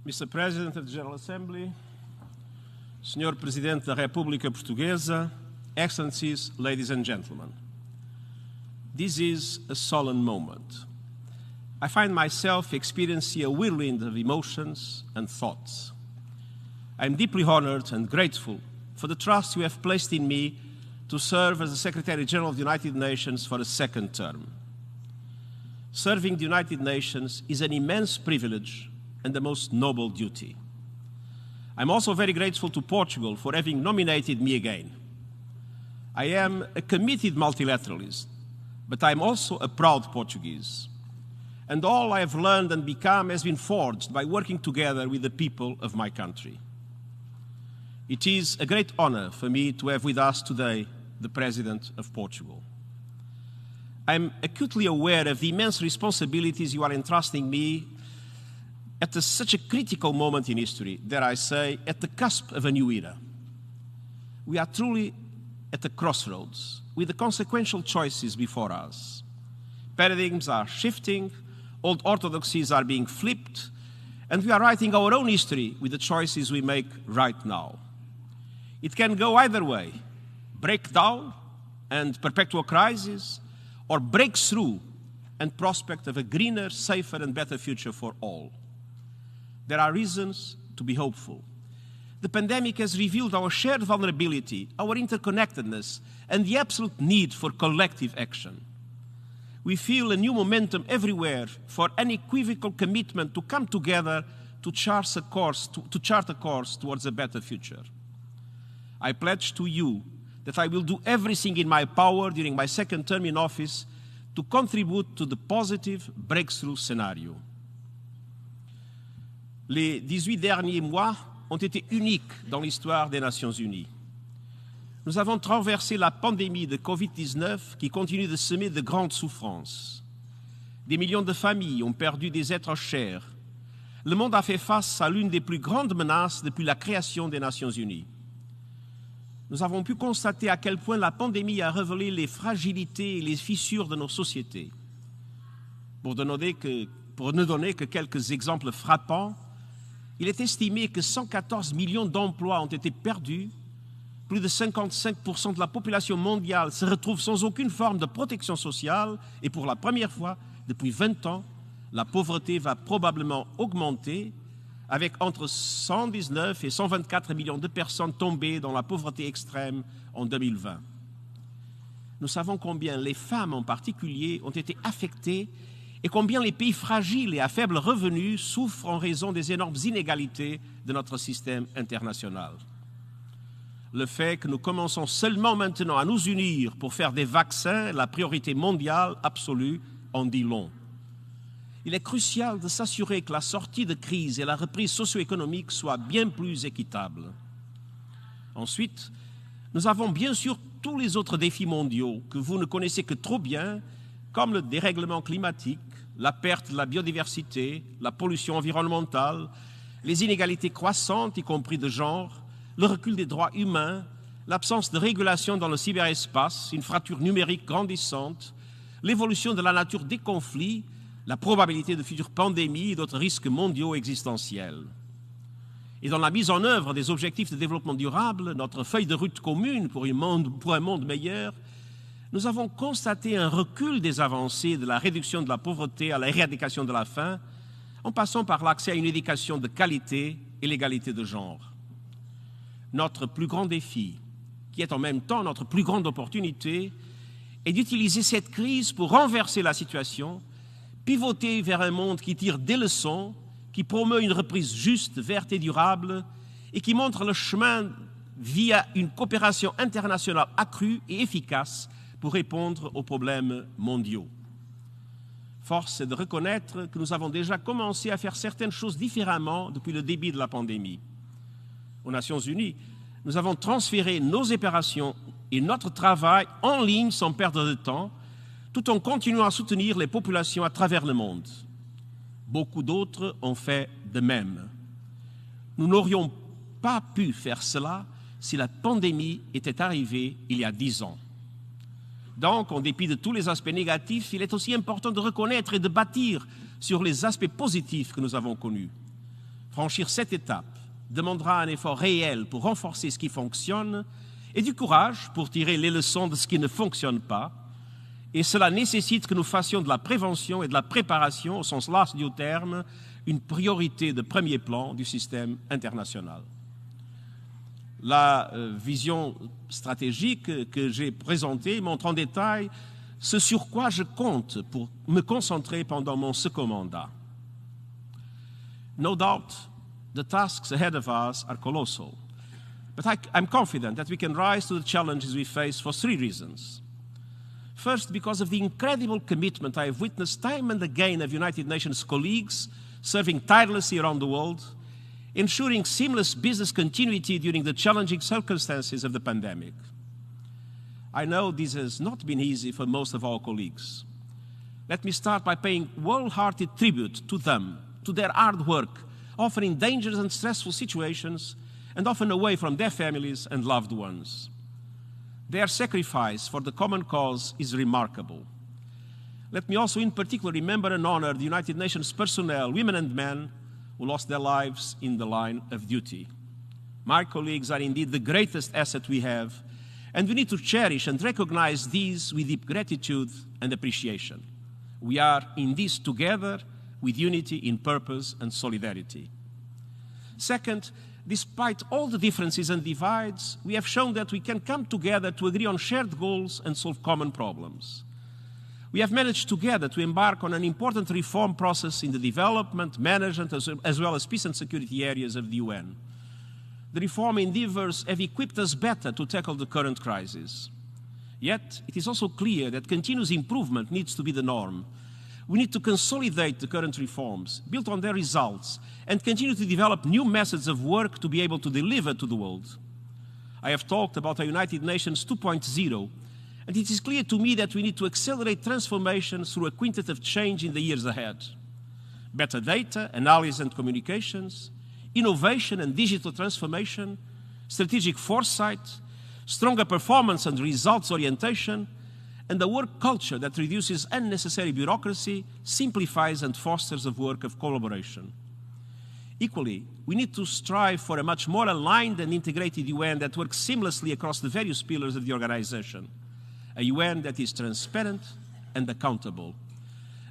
Mr. President of the General Assembly, Senhor Presidente da República Portuguesa, Excellencies, ladies and gentlemen. This is a solemn moment. I find myself experiencing a whirlwind of emotions and thoughts. I am deeply honored and grateful for the trust you have placed in me to serve as the Secretary General of the United Nations for a second term. Serving the United Nations is an immense privilege and the most noble duty. I'm also very grateful to Portugal for having nominated me again. I am a committed multilateralist, but I'm also a proud Portuguese. And all I have learned and become has been forged by working together with the people of my country. It is a great honor for me to have with us today the President of Portugal. I'm acutely aware of the immense responsibilities you are entrusting me at such a critical moment in history, dare I say, at the cusp of a new era. We are truly at the crossroads, with the consequential choices before us. Paradigms are shifting, old orthodoxies are being flipped, and we are writing our own history with the choices we make right now. It can go either way, breakdown and perpetual crisis, or breakthrough and prospect of a greener, safer, and better future for all. There are reasons to be hopeful. The pandemic has revealed our shared vulnerability, our interconnectedness, and the absolute need for collective action. We feel a new momentum everywhere for unequivocal commitment to come together to chart a course towards a better future. I pledge to you that I will do everything in my power during my second term in office to contribute to the positive breakthrough scenario. Les 18 derniers mois ont été uniques dans l'histoire des Nations Unies. Nous avons traversé la pandémie de Covid-19 qui continue de semer de grandes souffrances. Des millions de familles ont perdu des êtres chers. Le monde a fait face à l'une des plus grandes menaces depuis la création des Nations Unies. Nous avons pu constater à quel point la pandémie a révélé les fragilités et les fissures de nos sociétés. Pour ne donner que quelques exemples frappants, il est estimé que 114 millions d'emplois ont été perdus, plus de 55% de la population mondiale se retrouve sans aucune forme de protection sociale et pour la première fois depuis 20 ans, la pauvreté va probablement augmenter avec entre 119 et 124 millions de personnes tombées dans la pauvreté extrême en 2020. Nous savons combien les femmes en particulier ont été affectées et combien les pays fragiles et à faible revenu souffrent en raison des énormes inégalités de notre système international. Le fait que nous commençons seulement maintenant à nous unir pour faire des vaccins la priorité mondiale absolue en dit long. Il est crucial de s'assurer que la sortie de crise et la reprise socio-économique soient bien plus équitables. Ensuite, nous avons bien sûr tous les autres défis mondiaux que vous ne connaissez que trop bien, comme le dérèglement climatique, la perte de la biodiversité, la pollution environnementale, les inégalités croissantes, y compris de genre, le recul des droits humains, l'absence de régulation dans le cyberespace, une fracture numérique grandissante, l'évolution de la nature des conflits, la probabilité de futures pandémies et d'autres risques mondiaux existentiels. Et dans la mise en œuvre des objectifs de développement durable, notre feuille de route commune pour un monde meilleur, nous avons constaté un recul des avancées de la réduction de la pauvreté à l'éradication de la faim, en passant par l'accès à une éducation de qualité et l'égalité de genre. Notre plus grand défi, qui est en même temps notre plus grande opportunité, est d'utiliser cette crise pour renverser la situation, pivoter vers un monde qui tire des leçons, qui promeut une reprise juste, verte et durable, et qui montre le chemin via une coopération internationale accrue et efficace pour répondre aux problèmes mondiaux. Force est de reconnaître que nous avons déjà commencé à faire certaines choses différemment depuis le début de la pandémie. Aux Nations Unies, nous avons transféré nos opérations et notre travail en ligne sans perdre de temps, tout en continuant à soutenir les populations à travers le monde. Beaucoup d'autres ont fait de même. Nous n'aurions pas pu faire cela si la pandémie était arrivée il y a 10 ans. Donc, en dépit de tous les aspects négatifs, il est aussi important de reconnaître et de bâtir sur les aspects positifs que nous avons connus. Franchir cette étape demandera un effort réel pour renforcer ce qui fonctionne et du courage pour tirer les leçons de ce qui ne fonctionne pas. Et cela nécessite que nous fassions de la prévention et de la préparation, au sens large du terme, une priorité de premier plan du système international. La vision stratégique que j'ai présentée montre en détail ce sur quoi je compte pour me concentrer pendant mon second mandat. No doubt, the tasks ahead of us are colossal, but I'm confident that we can rise to the challenges we face for three reasons. First, because of the incredible commitment I have witnessed time and again of United Nations colleagues serving tirelessly around the world, ensuring seamless business continuity during the challenging circumstances of the pandemic. I know this has not been easy for most of our colleagues. Let me start by paying wholehearted tribute to them, to their hard work, often in dangerous and stressful situations, and often away from their families and loved ones. Their sacrifice for the common cause is remarkable. Let me also in particular remember and honor the United Nations personnel, women and men, who lost their lives in the line of duty. My colleagues are indeed the greatest asset we have, and we need to cherish and recognize these with deep gratitude and appreciation. We are in this together with unity in purpose and solidarity. Second, despite all the differences and divides, we have shown that we can come together to agree on shared goals and solve common problems. We have managed together to embark on an important reform process in the development, management, as well as peace and security areas of the UN. The reform endeavors have equipped us better to tackle the current crisis. Yet, it is also clear that continuous improvement needs to be the norm. We need to consolidate the current reforms, build on their results, and continue to develop new methods of work to be able to deliver to the world. I have talked about a United Nations 2.0, and it is clear to me that we need to accelerate transformation through a quintet of change in the years ahead. Better data, analysis and communications, innovation and digital transformation, strategic foresight, stronger performance and results orientation, and a work culture that reduces unnecessary bureaucracy, simplifies and fosters a work of collaboration. Equally, we need to strive for a much more aligned and integrated UN that works seamlessly across the various pillars of the organization. A UN that is transparent and accountable.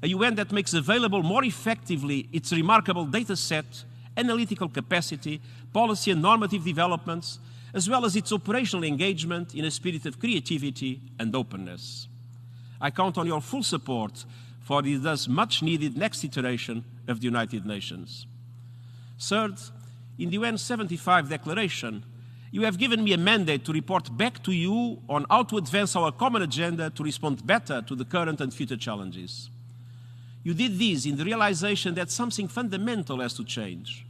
A UN that makes available more effectively its remarkable data set, analytical capacity, policy and normative developments, as well as its operational engagement in a spirit of creativity and openness. I count on your full support for this thus much needed next iteration of the United Nations. Third, in the UN 75 Declaration, you have given me a mandate to report back to you on how to advance our common agenda to respond better to the current and future challenges. You did this in the realization that something fundamental has to change.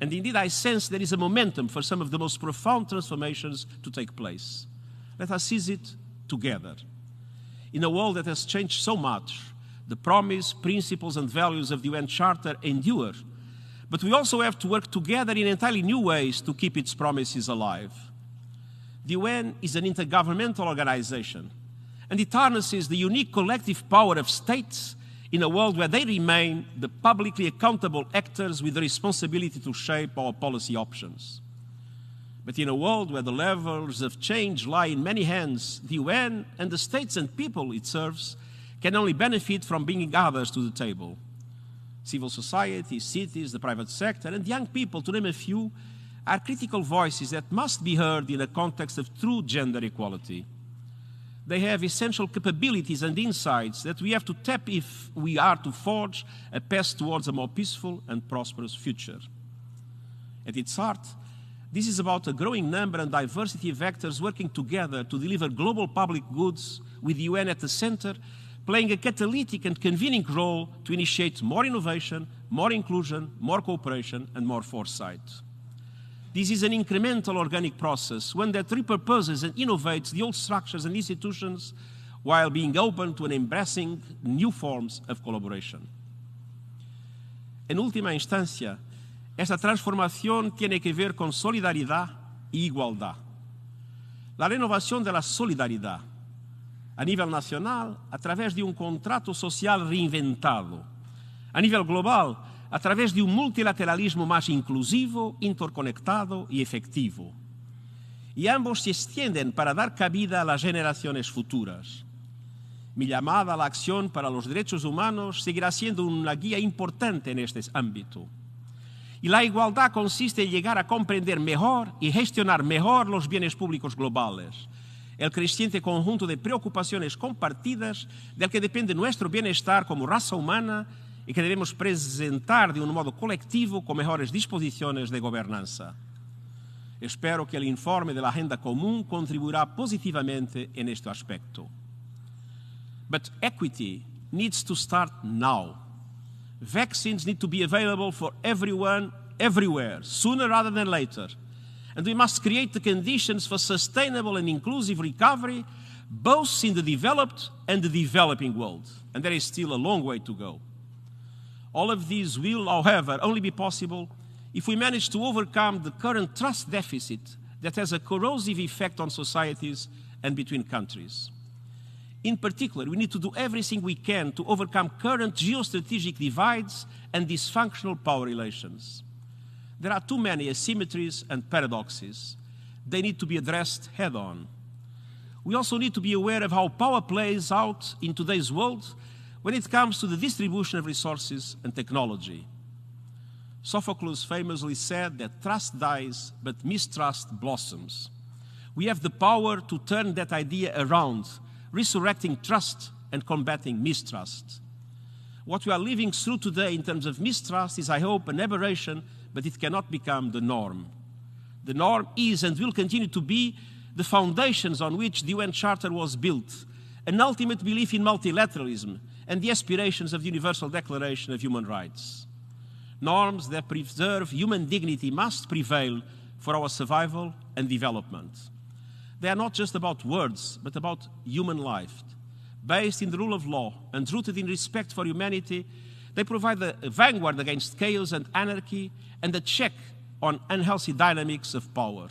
And indeed, I sense there is a momentum for some of the most profound transformations to take place. Let us seize it together. In a world that has changed so much, the promise, principles, and values of the UN Charter endure. But we also have to work together in entirely new ways to keep its promises alive. The UN is an intergovernmental organization, and it harnesses the unique collective power of states in a world where they remain the publicly accountable actors with the responsibility to shape our policy options. But in a world where the levers of change lie in many hands, the UN and the states and people it serves can only benefit from bringing others to the table. Civil society, cities, the private sector, and young people, to name a few, are critical voices that must be heard in a context of true gender equality. They have essential capabilities and insights that we have to tap if we are to forge a path towards a more peaceful and prosperous future. At its heart, this is about a growing number and diversity of actors working together to deliver global public goods with the UN at the center, playing a catalytic and convening role to initiate more innovation, more inclusion, more cooperation, and more foresight. This is an incremental organic process, one that repurposes and innovates the old structures and institutions while being open to and embracing new forms of collaboration. En última instancia, esta transformación tiene que ver con solidaridad y igualdad. La renovación de la solidaridad a nível nacional, através de um contrato social reinventado. A nível global, através de um multilateralismo mais inclusivo, interconectado e efectivo. Y ambos se extienden para dar cabida a las generaciones futuras. Mi llamada a la acción para los derechos humanos seguirá siendo una guía importante en este ámbito. Y la igualdad consiste en llegar a comprender mejor y gestionar mejor los bienes públicos globales, el creciente conjunto de preocupaciones compartidas del que depende nuestro bienestar como raza humana y que debemos presentar de un modo colectivo con mejores disposiciones de gobernanza. Espero que el informe de la Agenda Común contribuirá positivamente en este aspecto. But equity needs to start now. Vaccines need to be available for everyone, everywhere, sooner rather than later. And we must create the conditions for sustainable and inclusive recovery, both in the developed and the developing world. And there is still a long way to go. All of these will, however, only be possible if we manage to overcome the current trust deficit that has a corrosive effect on societies and between countries. In particular, we need to do everything we can to overcome current geostrategic divides and dysfunctional power relations. There are too many asymmetries and paradoxes. They need to be addressed head-on. We also need to be aware of how power plays out in today's world when it comes to the distribution of resources and technology. Sophocles famously said that trust dies, but mistrust blossoms. We have the power to turn that idea around, resurrecting trust and combating mistrust. What we are living through today in terms of mistrust is, I hope, an aberration, but it cannot become the norm. The norm is and will continue to be the foundations on which the UN Charter was built, an ultimate belief in multilateralism and the aspirations of the Universal Declaration of Human Rights. Norms that preserve human dignity must prevail for our survival and development. They are not just about words, but about human life. Based in the rule of law and rooted in respect for humanity, they provide a vanguard against chaos and anarchy and a check on unhealthy dynamics of power.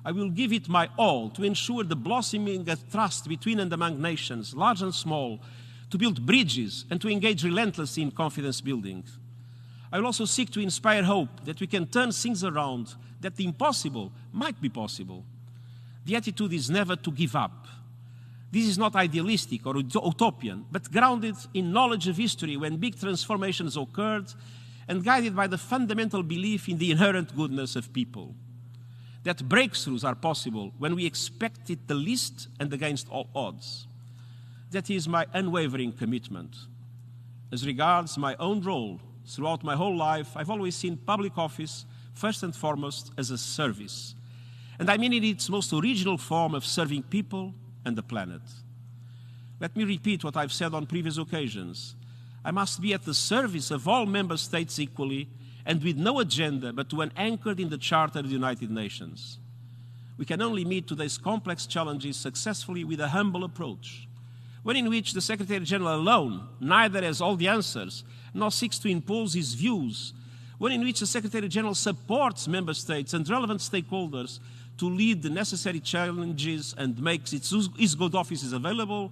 I will give it my all to ensure the blossoming of trust between and among nations, large and small, to build bridges and to engage relentlessly in confidence building. I will also seek to inspire hope that we can turn things around, that the impossible might be possible. The attitude is never to give up. This is not idealistic or utopian, but grounded in knowledge of history when big transformations occurred and guided by the fundamental belief in the inherent goodness of people. That breakthroughs are possible when we expect it the least and against all odds. That is my unwavering commitment. As regards my own role, throughout my whole life, I've always seen public office, first and foremost, as a service. And I mean in its most original form of serving people and the planet. Let me repeat what I've said on previous occasions. I must be at the service of all member states equally and with no agenda but one anchored in the Charter of the United Nations. We can only meet today's complex challenges successfully with a humble approach, one in which the Secretary-General alone neither has all the answers nor seeks to impose his views, one in which the Secretary-General supports member states and relevant stakeholders to lead the necessary challenges and makes his good offices available,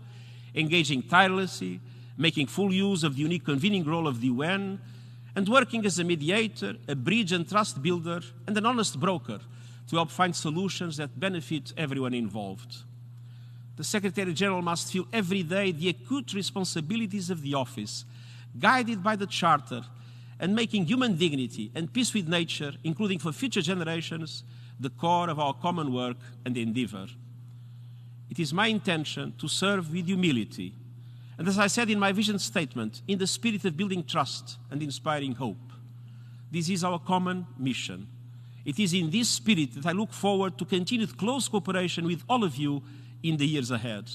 engaging tirelessly, making full use of the unique convening role of the UN, and working as a mediator, a bridge and trust builder, and an honest broker to help find solutions that benefit everyone involved. The Secretary-General must feel every day the acute responsibilities of the office, guided by the Charter, and making human dignity and peace with nature, including for future generations, the core of our common work and endeavor. It is my intention to serve with humility, and as I said in my vision statement, in the spirit of building trust and inspiring hope. This is our common mission. It is in this spirit that I look forward to continued close cooperation with all of you in the years ahead.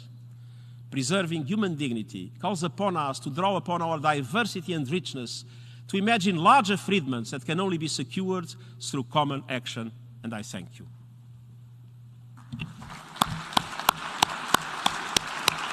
Preserving human dignity calls upon us to draw upon our diversity and richness to imagine larger freedments that can only be secured through common action, and I thank you.